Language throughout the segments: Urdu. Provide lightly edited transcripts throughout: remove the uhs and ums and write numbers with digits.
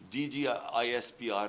DG ISPR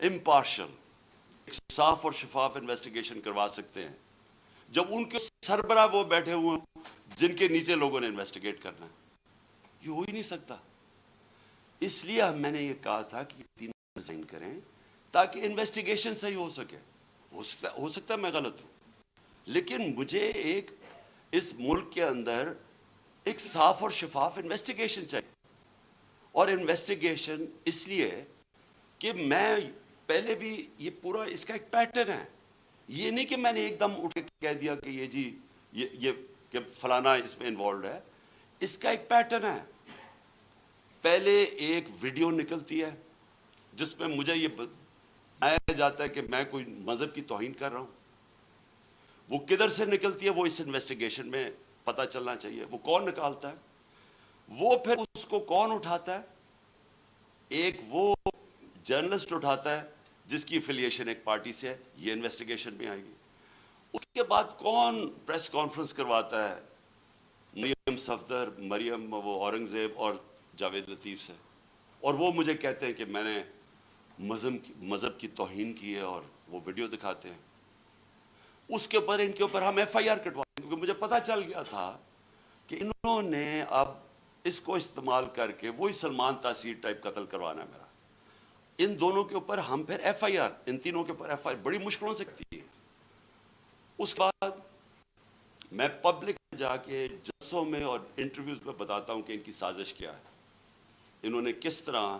امپارشل صاف اور شفاف انویسٹیگیشن کروا سکتے ہیں جب ان کے سربراہ وہ بیٹھے ہوئے جن کے نیچے لوگوں نے انویسٹیگیٹ کرنا ہے؟ یہ ہو ہی نہیں سکتا. اس لیے میں نے یہ کہا تھا کہ تینوں ریزائن کریں تاکہ انویسٹیگیشن صحیح ہو سکے. ہو سکتا ہے میں غلط ہوں, لیکن مجھے ایک اس ملک کے اندر ایک صاف اور شفاف انویسٹیگیشن چاہیے. اور انویسٹیگیشن اس لیے کہ میں پہلے بھی یہ پورا اس کا ایک پیٹرن ہے. یہ نہیں کہ میں نے ایک دم اٹھ کے کہہ دیا کہ یہ جی یہ کہ فلانا اس میں انوالوڈ ہے. اس کا ایک پیٹرن ہے. پہلے ایک ویڈیو نکلتی ہے جس میں مجھے یہ بتایا جاتا ہے کہ میں کوئی مذہب کی توہین کر رہا ہوں. وہ کدھر سے نکلتی ہے وہ اس انویسٹیگیشن میں پتہ چلنا چاہیے. وہ کون نکالتا ہے, وہ پھر اس کو کون اٹھاتا ہے؟ ایک وہ جرنلسٹ اٹھاتا ہے جس کی افیلیشن ایک پارٹی سے ہے, یہ انویسٹیگیشن میں آئے گی. اس کے بعد کون پریس کانفرنس کرواتا ہے؟ مریم صفدر, مریم وہ اورنگزیب اور جاوید لطیف سے, اور وہ مجھے کہتے ہیں کہ میں نے مذہب کی توہین کی ہے اور وہ ویڈیو دکھاتے ہیں. اس کے اوپر ان کے اوپر ہم ایف آئی آر کٹوائیں, کیونکہ مجھے پتا چل گیا تھا کہ انہوں نے اب اس کو استعمال کر کے وہی سلمان تاثیر ٹائپ قتل کروانا ہے میرا. ان دونوں کے اوپر ہم پھر ایف آئی آر, ان تینوں کے اوپر ایف آئی آر بڑی مشکلوں سے کرتی ہے. اس کے بعد میں پبلک میں جا کے جلسوں میں اور انٹرویوز میں بتاتا ہوں کہ ان کی سازش کیا ہے, انہوں نے کس طرح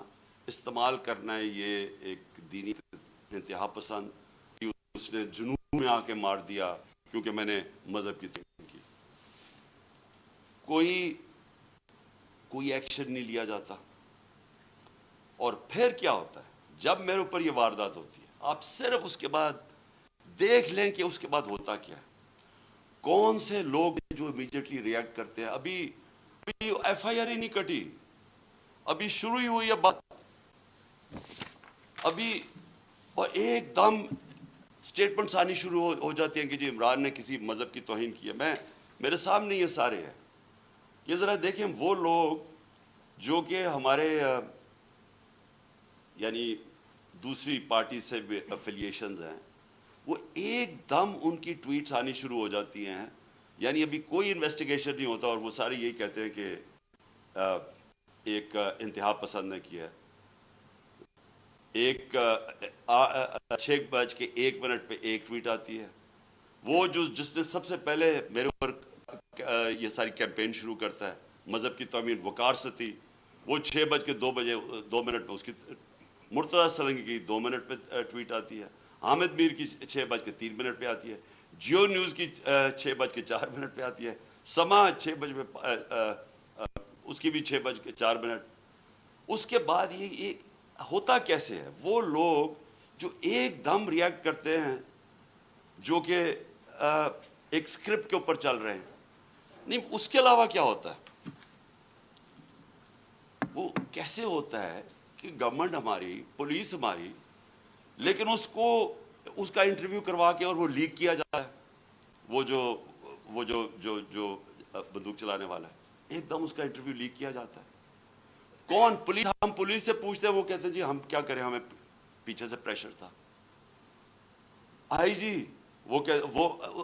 استعمال کرنا ہے یہ ایک دینی انتہا پسند, اس نے جنون میں آ کے مار دیا کیونکہ میں نے مذہب کی توہین کی. کوئی ایکشن نہیں لیا جاتا. اور پھر کیا ہوتا ہے جب میرے اوپر یہ واردات ہوتی ہے, آپ صرف اس کے بعد دیکھ لیں کہ اس کے بعد ہوتا کیا ہے. کون سے لوگ جو امیڈیٹلی ریئیکٹ کرتے ہیں. ابھی ایف آئی آر ہی نہیں کٹی, ابھی شروع ہی ہوئی ہے بات ابھی, اور ایک دم سٹیٹمنٹس آنی شروع ہو جاتی ہیں کہ جی عمران نے کسی مذہب کی توہین کی ہے. میرے سامنے یہ سارے ہیں. یہ ذرا دیکھیں وہ لوگ جو کہ ہمارے یعنی دوسری پارٹی سے افیلیشنز ہیں, وہ ایک دم ان کی ٹویٹس آنی شروع ہو جاتی ہیں. یعنی ابھی کوئی انویسٹیگیشن نہیں ہوتا اور وہ سارے یہی کہتے ہیں کہ ایک انتہا پسند نے کیا. ایک 6:01 پہ ایک ٹویٹ آتی ہے, وہ جس نے سب سے پہلے میرے اوپر یہ ساری کیمپین شروع کرتا ہے مذہب کی توہین, وقار ستی, وہ 6:02 پہ اس کی مرتضیٰ سرنگی کی 2 منٹ پہ ٹویٹ آتی ہے. حامد میر کی 6:03 پہ آتی ہے. جیو نیوز کی 6:04 پہ آتی ہے. سما 6 بجے اس کی بھی 6:04. اس کے بعد یہ ہوتا کیسے ہے؟ وہ لوگ جو ایک دم ریئیکٹ کرتے ہیں جو کہ ایک سکرپٹ کے اوپر چل رہے ہیں. نہیں, اس کے علاوہ کیا ہوتا ہے؟ وہ کیسے ہوتا ہے کہ گورنمنٹ ہماری, پولیس ہماری, لیکن اس کا انٹرویو کروا کے اور وہ لیک کیا جاتا ہے. وہ جو بندوق چلانے والا ہے, ایک دم اس کا انٹرویو لیک کیا جاتا ہے. کون؟ پولیس. ہم پولیس سے پوچھتے ہیں, وہ کہتے ہیں جی ہم کیا کریں, ہمیں پیچھے سے پریشر تھا. آئی جی وہ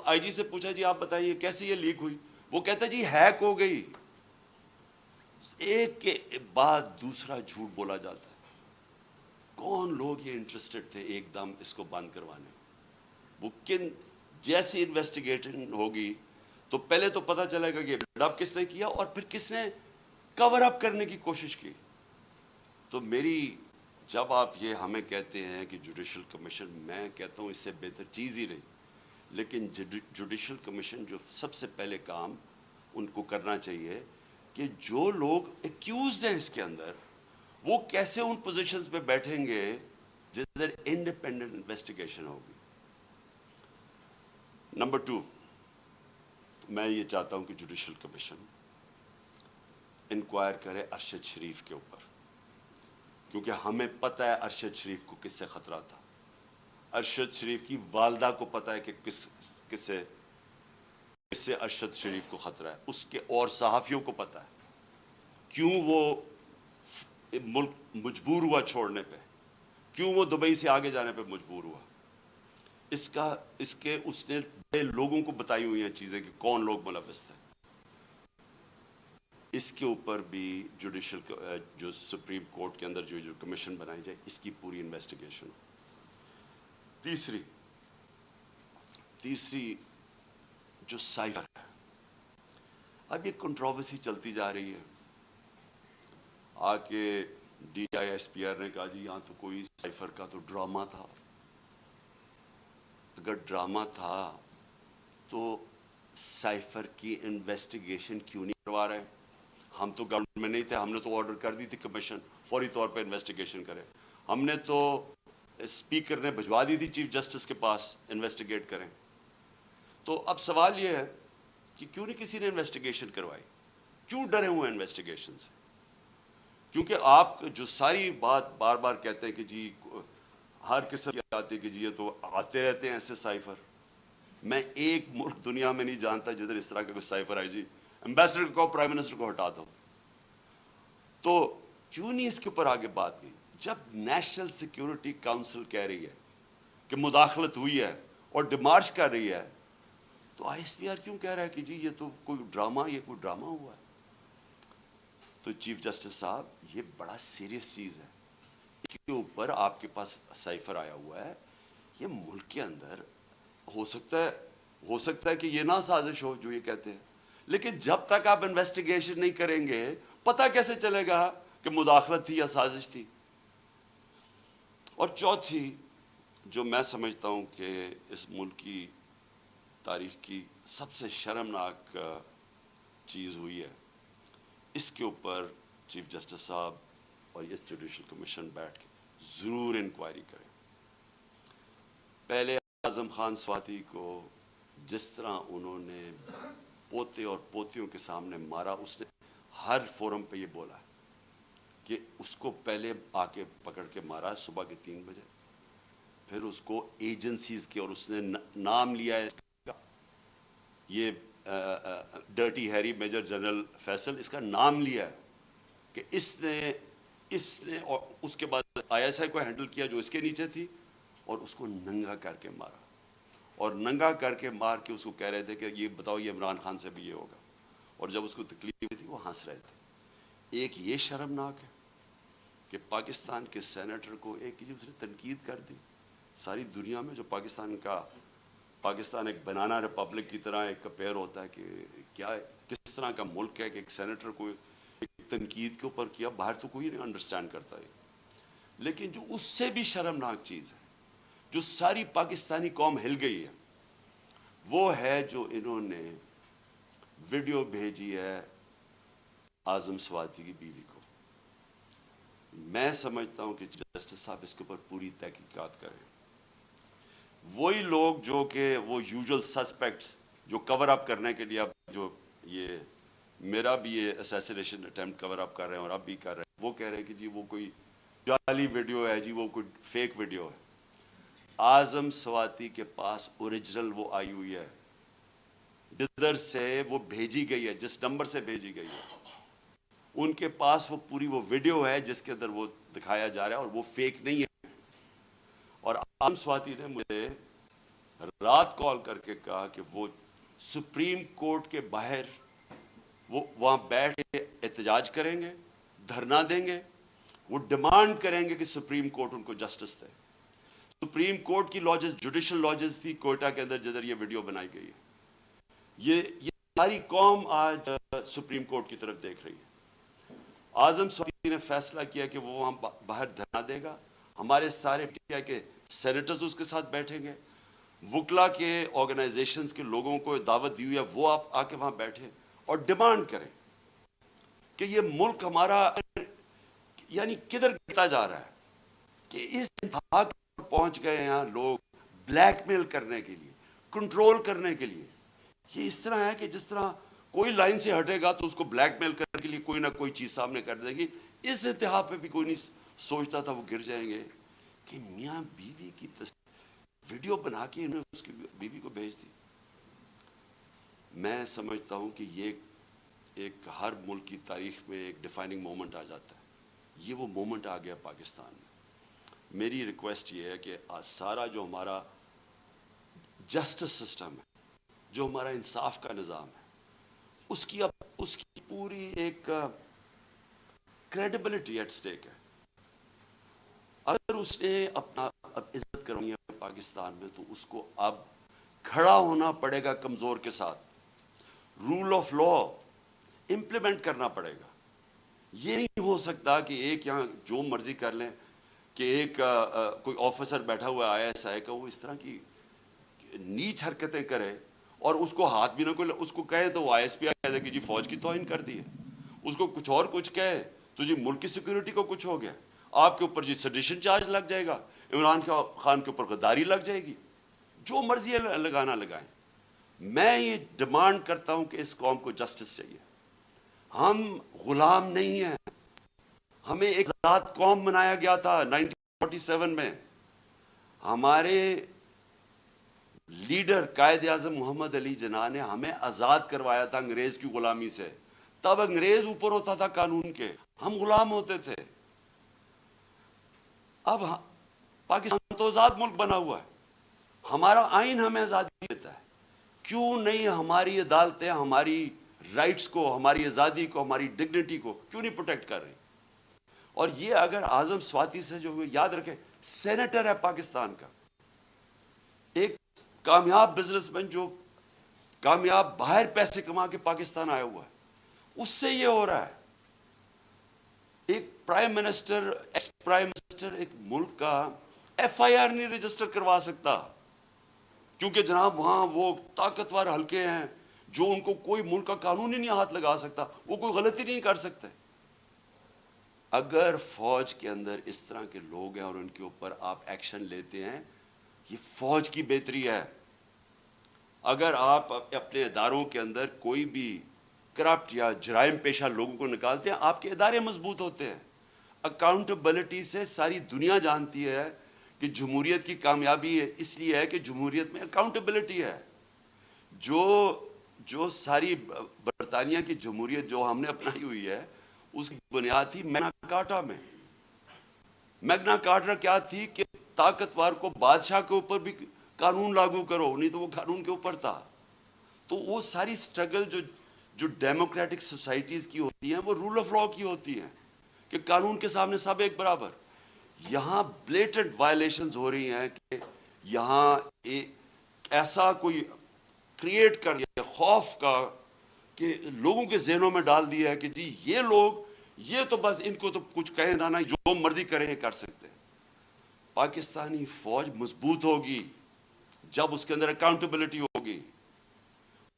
آئی جی سے پوچھا جی آپ بتائیے کیسے یہ لیک ہوئی, وہ کہتا ہے جی ہیک ہو گئی. ایک کے بعد دوسرا جھوٹ بولا جاتا ہے. کون لوگ یہ انٹرسٹڈ تھے ایک دم اس کو بند کروانے؟ وہ جیسی انویسٹیگیشن ہوگی تو پہلے تو پتہ چلے گا کہ بلڈ اپ کس نے کیا اور پھر کس نے کور اپ کرنے کی کوشش کی. تو جب آپ یہ ہمیں کہتے ہیں کہ جوڈیشل کمیشن, میں کہتا ہوں اس سے بہتر چیز ہی رہی. لیکن جوڈیشل کمیشن جو سب سے پہلے کام ان کو کرنا چاہیے کہ جو لوگ ایکیوزڈ ہیں اس کے اندر, وہ کیسے ان پوزیشنز پہ بیٹھیں گے جس در انڈیپینڈنٹ انویسٹیگیشن ہوگی. نمبر 2, میں یہ چاہتا ہوں کہ جوڈیشل کمیشن انکوائر کرے ارشد شریف کے اوپر, کیونکہ ہمیں پتہ ہے ارشد شریف کو کس سے خطرہ تھا. ارشد شریف کی والدہ کو پتہ ہے کہ کس سے ارشد شریف کو خطرہ ہے. اس کے اور صحافیوں کو پتہ ہے کیوں وہ ملک مجبور ہوا چھوڑنے پہ. کیوں وہ دبئی سے آگے جانے پہ مجبور ہوا؟ اس کے اس نے بڑے لوگوں کو بتائی ہوئی ہیں چیزیں کہ کون لوگ ملوث تھے. اس کے اوپر بھی جوڈیشل جو سپریم کورٹ کے اندر جو کمیشن بنائی جائے اس کی پوری انویسٹیگیشن. تیسری جو سائفر ہے، اب یہ کنٹروورسی چلتی جا رہی ہے. آ کے D I S P R نے کہا جی یہاں تو کوئی سائفر کا تو ڈرامہ تھا. اگر ڈرامہ تھا تو سائفر کی انویسٹیگیشن کیوں نہیں کروا رہے؟ ہم تو گورنمنٹ میں نہیں تھے، ہم نے تو آرڈر کر دی تھی کمیشن فوری طور پہ انویسٹیگیشن کرے. ہم نے تو اسپیکر نے بھجوا دی تھی چیف جسٹس کے پاس انویسٹیگیٹ کریں. تو اب سوال یہ ہے کہ کیوں نہیں کسی نے انویسٹیگیشن کروائی؟ کیوں ڈرے ہوئے ہیں انویسٹیگیشن سے؟ کیونکہ آپ جو ساری بات بار بار کہتے ہیں کہ جی ہر قسم کی آتی ہے کہ جی یہ تو آتے رہتے ہیں ایسے سائفر. میں ایک ملک دنیا میں نہیں جانتا جدھر اس طرح کا کوئی سائفر آئی جی امبیسڈر کو پرائم منسٹر کو ہٹا دو. تو کیوں نہیں اس کے اوپر آگے بات گئی؟ جب نیشنل سیکیورٹی کاؤنسل کہہ رہی ہے کہ مداخلت ہوئی ہے اور ڈیمارچ کر رہی ہے، تو آئی ایس پی آر کیوں کہہ رہا ہے کہ جی یہ تو کوئی ڈرامہ ہوا ہے؟ تو چیف جسٹس صاحب یہ بڑا سیریس چیز ہے. اس کے اوپر آپ کے پاس سائفر آیا ہوا ہے. یہ ملک کے اندر ہو سکتا ہے کہ یہ نہ سازش ہو جو یہ کہتے ہیں، لیکن جب تک آپ انویسٹیگیشن نہیں کریں گے پتہ کیسے چلے گا کہ مداخلت تھی یا سازش تھی؟ اور چوتھی جو میں سمجھتا ہوں کہ اس ملک کی تاریخ کی سب سے شرمناک چیز ہوئی ہے، اس کے اوپر چیف جسٹس صاحب اور اس جوڈیشل کمیشن بیٹھ کے ضرور انکوائری کریں. پہلے اعظم خان سواتی کو جس طرح انہوں نے پوتے اور پوتیوں کے سامنے مارا، اس نے ہر فورم پہ یہ بولا ہے کہ اس کو پہلے آ کے پکڑ کے مارا صبح کے 3 بجے، پھر اس کو ایجنسیز کے، اور اس نے نام لیا ہے یہ dirty Harry major general Faisal, اس کا نام لیا ہے کہ اس نے اور اس کے بعد آئی ایس آئی کو ہینڈل کیا جو اس کے نیچے تھی، اور اس کو ننگا کر کے مارا. اور ننگا کر کے مار کے اس کو کہہ رہے تھے کہ یہ بتاؤ یہ عمران خان سے بھی یہ ہوگا، اور جب اس کو تکلیف تھی وہ ہنس رہے تھے. ایک یہ شرمناک ہے کہ پاکستان کے سینیٹر کو ایک اس نے تنقید کر دی. ساری دنیا میں جو پاکستان ایک بنانا ریپبلک کی طرح ایک کمپیئر ہوتا ہے کہ کیا کس طرح کا ملک ہے کہ ایک سینیٹر کو ایک تنقید کے اوپر کیا، باہر تو کوئی نہیں انڈرسٹینڈ کرتا ہے. لیکن جو اس سے بھی شرمناک چیز ہے، جو ساری پاکستانی قوم ہل گئی ہے، وہ ہے جو انہوں نے ویڈیو بھیجی ہے اعظم سواتی کی بیوی کو. میں سمجھتا ہوں کہ جسٹس صاحب اس کے اوپر پوری تحقیقات کریں. وہی لوگ جو کہ وہ یوزول سسپیکٹس جو کور اپ کرنے کے لیے اب جو یہ میرا بھی یہ اسیسینیشن اٹیمپٹ کور اپ کر رہے ہیں اور اب بھی کر رہے ہیں، وہ کہہ رہے ہیں کہ جی وہ کوئی جعلی ویڈیو ہے، جی وہ کوئی فیک ویڈیو ہے. اعظم سواتی کے پاس اوریجنل وہ آئی ہوئی ہے، جدھر سے وہ بھیجی گئی ہے، جس نمبر سے بھیجی گئی ہے، ان کے پاس وہ پوری وہ ویڈیو ہے جس کے اندر وہ دکھایا جا رہا ہے، اور وہ فیک نہیں ہے. اور اعظم سواتی نے مجھے رات کال کر کے کہا کہ وہ سپریم کورٹ کے باہر وہ وہاں بیٹھ کے احتجاج کریں گے، دھرنا دیں گے، وہ ڈیمانڈ کریں گے کہ سپریم کورٹ ان کو جسٹس دے. سپریم کورٹ کی لاجز جوڈیشل لاجز تھی کوئٹہ کے اندر جدھر یہ ویڈیو بنائی گئی ہے. یہ ساری قوم آج سپریم کورٹ کی طرف دیکھ رہی ہے. اعظم سواتی نے فیصلہ کیا کہ وہ وہاں باہر دھرنا دے گا، ہمارے سارے پی آئی کے سینیٹرز اس کے ساتھ بیٹھیں گے، وکلا کے آرگنائزیشنز کے لوگوں کو دعوت دی ہوئی ہے وہ آپ آ کے وہاں بیٹھیں اور ڈیمانڈ کریں کہ یہ ملک ہمارا یعنی کدھر گرتا جا رہا ہے کہ اس انتہا پر پہنچ گئے ہیں لوگ بلیک میل کرنے کے لیے، کنٹرول کرنے کے لیے. یہ اس طرح ہے کہ جس طرح کوئی لائن سے ہٹے گا تو اس کو بلیک میل کرنے کے لیے کوئی نہ کوئی چیز سامنے کر دے گی. اس انتہا پہ بھی کوئی نہیں سوچتا تھا وہ گر جائیں گے کہ میاں بیوی کی ویڈیو بنا کے انہوں نے اس کی بیوی کو بھیج دی. میں سمجھتا ہوں کہ یہ ایک ہر ملک کی تاریخ میں ایک ڈیفائننگ مومنٹ آ جاتا ہے. یہ وہ مومنٹ آ گیا پاکستان میں. میری ریکویسٹ یہ ہے کہ سارا جو ہمارا جسٹس سسٹم ہے، جو ہمارا انصاف کا نظام ہے، اس کی پوری ایک کریڈیبلٹی ایٹ سٹیک ہے. اگر اس نے اپنا اب عزت کرنی ہے پاکستان میں تو اس کو اب کھڑا ہونا پڑے گا کمزور کے ساتھ. رول آف لا امپلیمنٹ کرنا پڑے گا. یہ نہیں ہو سکتا کہ ایک یہاں جو مرضی کر لیں، کہ ایک کوئی آفیسر بیٹھا ہوا ISI کا وہ اس طرح کی نیچ حرکتیں کرے اور اس کو ہاتھ بھی نہ کوئی اس کو کہے تو وہ ISPI کہہ دے کہ جی فوج کی توہین کر دی ہے. اس کو کچھ اور کچھ کہے تو جی ملک کی سیکورٹی کو کچھ ہو گیا، آپ کے اوپر جی سیڈیشن چارج لگ جائے گا، عمران خان کے اوپر غداری لگ جائے گی. جو مرضی لگانا لگائیں. میں یہ ڈیمانڈ کرتا ہوں کہ اس قوم کو جسٹس چاہیے. ہم غلام نہیں ہیں. ہمیں ایک آزاد قوم بنایا گیا تھا 1947 میں. ہمارے لیڈر قائد اعظم محمد علی جناح نے ہمیں آزاد کروایا تھا انگریز کی غلامی سے. تب انگریز اوپر ہوتا تھا قانون کے، ہم غلام ہوتے تھے. اب پاکستان تو آزاد ملک بنا ہوا ہے، ہمارا آئین ہمیں آزادی دیتا ہے. کیوں نہیں ہماری عدالتیں ہماری رائٹس کو، ہماری آزادی کو، ہماری ڈگنیٹی کو کیوں نہیں پروٹیکٹ کر رہی؟ اور یہ اگر اعظم سواتی سے جو یاد رکھیں، سینیٹر ہے پاکستان کا، ایک کامیاب بزنس مین جو کامیاب باہر پیسے کما کے پاکستان آیا ہوا ہے، اس سے یہ ہو رہا ہے. ایک prime minister, ex prime minister ایک ملک کا FIR نہیں رجسٹر کروا سکتا کیونکہ جناب وہاں وہ طاقتور حلقے ہیں جو ان کو کوئی ملک کا قانون ہی نہیں ہاتھ لگا سکتا، وہ کوئی غلطی نہیں کر سکتے. اگر فوج کے اندر اس طرح کے لوگ ہیں اور ان کے اوپر آپ ایکشن لیتے ہیں، یہ فوج کی بہتری ہے. اگر آپ اپنے اداروں کے اندر کوئی بھی کرپٹ یا جرائم پیشہ لوگوں کو نکالتے ہیں، آپ کے ادارے مضبوط ہوتے ہیں. اکاؤنٹیبلٹی سے ساری دنیا جانتی ہے کہ جمہوریت کی کامیابی اس لیے ہے کہ جمہوریت میں اکاؤنٹیبلٹی ہے. جو ساری برطانیہ کی جمہوریت جو ہم نے اپنائی ہوئی ہے، اس کی بنیاد تھی میگنا کارٹا میں. میگنا کارٹا کیا تھی کہ طاقتور کو بادشاہ کے اوپر بھی قانون لاگو کرو، نہیں تو وہ قانون کے اوپر تھا. تو وہ ساری سٹرگل جو ڈیموکریٹک سوسائٹیز کی ہوتی ہیں وہ رول آف لا کی ہوتی ہیں کہ قانون کے سامنے سب ایک برابر. یہاں بلیٹنٹ وائلیشنز ہو رہی ہیں کہ یہاں ایسا کوئی کریٹ کر دیا خوف کا کہ لوگوں کے ذہنوں میں ڈال دیا ہے کہ جی یہ لوگ یہ تو بس ان کو تو کچھ کہیں نہ جو مرضی کریں کر سکتے ہیں. پاکستانی فوج مضبوط ہوگی جب اس کے اندر اکاؤنٹیبلٹی ہوگی.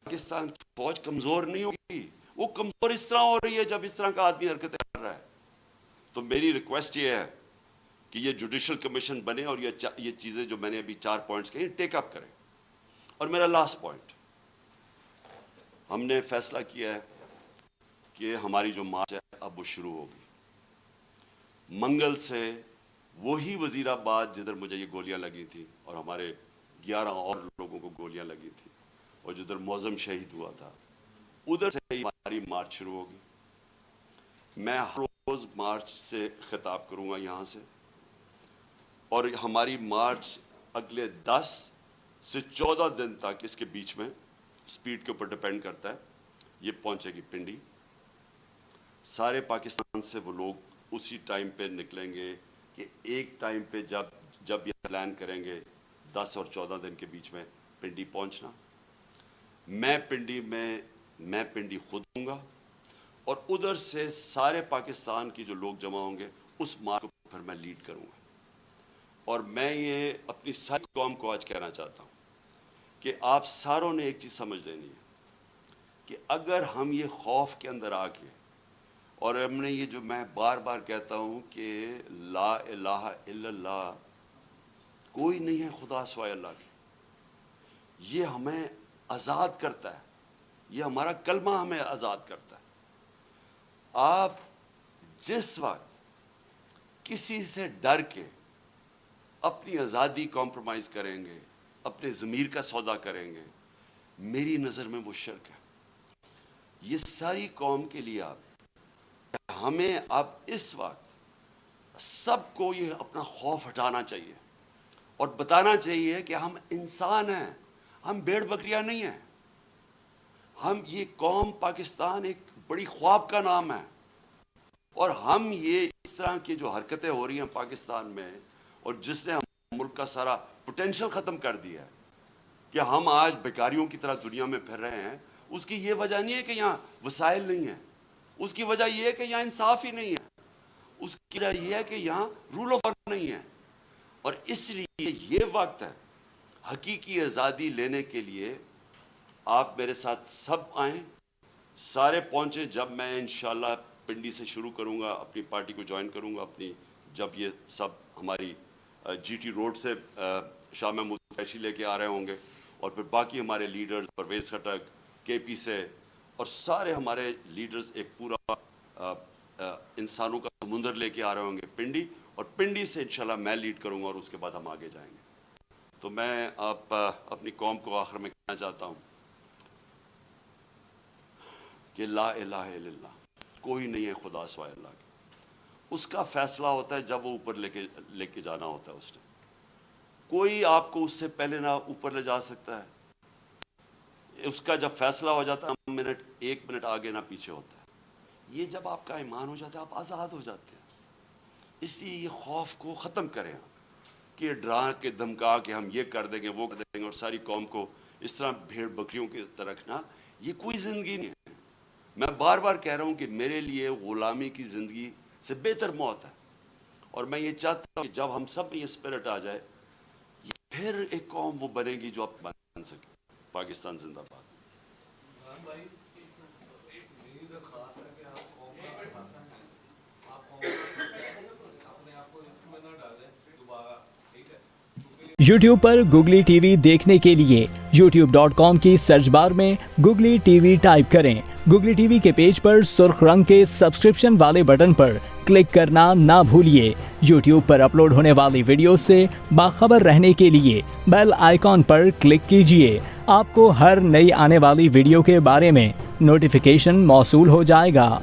پاکستان کی فوج کمزور نہیں ہوگی. وہ کمزور اس طرح ہو رہی ہے جب اس طرح کا آدمی حرکتیں کر رہا ہے. تو میری ریکویسٹ یہ ہے کہ یہ جوڈیشل کمیشن بنے اور یہ چیزیں جو میں نے ابھی 4 پوائنٹس کہی ٹیک اپ کریں. اور میرا لاسٹ پوائنٹ، ہم نے فیصلہ کیا ہے کہ ہماری جو مارچ ہے اب وہ شروع ہوگی. منگل سے وہی وزیر آباد جدھر مجھے یہ گولیاں لگی تھیں اور ہمارے 11 اور لوگوں کو گولیاں لگی تھیں اور جدھر معظم شہید ہوا تھا، ادھر سے ہی ہماری مارچ شروع ہوگی. میں ہر روز مارچ سے خطاب کروں گا یہاں سے، اور ہماری مارچ اگلے 10 سے 14 دن تک، اس کے بیچ میں سپیڈ کے اوپر ڈیپینڈ کرتا ہے، یہ پہنچے گی پنڈی. سارے پاکستان سے وہ لوگ اسی ٹائم پہ نکلیں گے کہ ایک ٹائم پہ جب یہ پلان کریں گے 10 اور 14 دن کے بیچ میں پنڈی پہنچنا. میں پنڈی خود ہوں گا اور ادھر سے سارے پاکستان کی جو لوگ جمع ہوں گے اس مارچ کو پھر میں لیڈ کروں گا. اور میں یہ اپنی ساری قوم کو آج کہنا چاہتا ہوں کہ آپ ساروں نے ایک چیز سمجھ لینی ہے کہ اگر ہم یہ خوف کے اندر آ کے، اور ہم نے یہ جو میں بار بار کہتا ہوں کہ لا الہ الا اللہ، کوئی نہیں ہے خدا سوائے اللہ کے، یہ ہمیں آزاد کرتا ہے، یہ ہمارا کلمہ ہمیں آزاد کرتا ہے. آپ جس وقت کسی سے ڈر کے اپنی آزادی کمپرومائز کریں گے، اپنے ضمیر کا سودا کریں گے، میری نظر میں وہ شرک ہے. یہ ساری قوم کے لیے ہمیں اب اس وقت سب کو یہ اپنا خوف ہٹانا چاہیے اور بتانا چاہیے کہ ہم انسان ہیں, ہم بھیڑ بکریاں نہیں ہیں. ہم یہ قوم پاکستان ایک بڑی خواب کا نام ہے, اور ہم یہ اس طرح کی جو حرکتیں ہو رہی ہیں پاکستان میں, اور جس نے ہم ملک کا سارا پوٹینشل ختم کر دیا ہے کہ ہم آج بیکاریوں کی طرح دنیا میں پھر رہے ہیں, اس کی یہ وجہ نہیں ہے کہ یہاں وسائل نہیں ہیں, اس کی وجہ یہ ہے کہ یہاں انصاف ہی نہیں ہے, اس کی وجہ یہ ہے کہ یہاں رول آف لا نہیں ہے. اور اس لیے یہ وقت ہے حقیقی آزادی لینے کے لیے. آپ میرے ساتھ سب آئیں, سارے پہنچیں. جب میں انشاءاللہ پنڈی سے شروع کروں گا, اپنی پارٹی کو جوائن کروں گا اپنی, جب یہ سب ہماری جی ٹی روڈ سے شاہ محمود قریشی لے کے آ رہے ہوں گے, اور پھر باقی ہمارے لیڈرز پرویز خٹک کے پی سے, اور سارے ہمارے لیڈرز ایک پورا انسانوں کا سمندر لے کے آ رہے ہوں گے پنڈی, اور پنڈی سے انشاءاللہ میں لیڈ کروں گا, اور اس کے بعد ہم آگے جائیں گے. تو میں اپنی قوم کو آخر میں کہنا چاہتا ہوں کہ لا الہ الا اللہ, کوئی نہیں ہے خدا سوائے اللہ کے. اس کا فیصلہ ہوتا ہے جب وہ اوپر لے کے جانا ہوتا ہے. اس نے کوئی آپ کو اس سے پہلے نہ اوپر لے جا سکتا ہے. اس کا جب فیصلہ ہو جاتا ہے, ایک منٹ آگے نہ پیچھے ہوتا ہے. یہ جب آپ کا ایمان ہو جاتا ہے, آپ آزاد ہو جاتے ہیں. اس لیے یہ خوف کو ختم کریں کہ ڈرا کے دھمکا کے ہم یہ کر دیں گے وہ کر دیں گے, اور ساری قوم کو اس طرح بھیڑ بکریوں کی طرح رکھنا, یہ کوئی زندگی نہیں ہے. میں بار بار کہہ رہا ہوں کہ میرے لیے غلامی کی زندگی سے بہتر موت ہے, اور میں یہ چاہتا ہوں کہ جب ہم سب میں یہ اسپرٹ آ جائے, پھر ایک قوم وہ بنے گی جو آپ بن سکے. پاکستان زندہ باد. یوٹیوب پر گوگلی ٹی وی دیکھنے کے لیے youtube.com کی سرچ بار میں گوگلی ٹی وی ٹائپ کریں. گوگلی ٹی وی کے پیج پر سرخ رنگ کے سبسکرپشن والے بٹن پر کلک کرنا نہ بھولیے. یوٹیوب پر اپلوڈ ہونے والی ویڈیو سے باخبر رہنے کے لیے بیل آئیکن پر کلک کیجیے. آپ کو ہر نئی آنے والی ویڈیو کے بارے میں نوٹیفیکیشن موصول ہو جائے گا.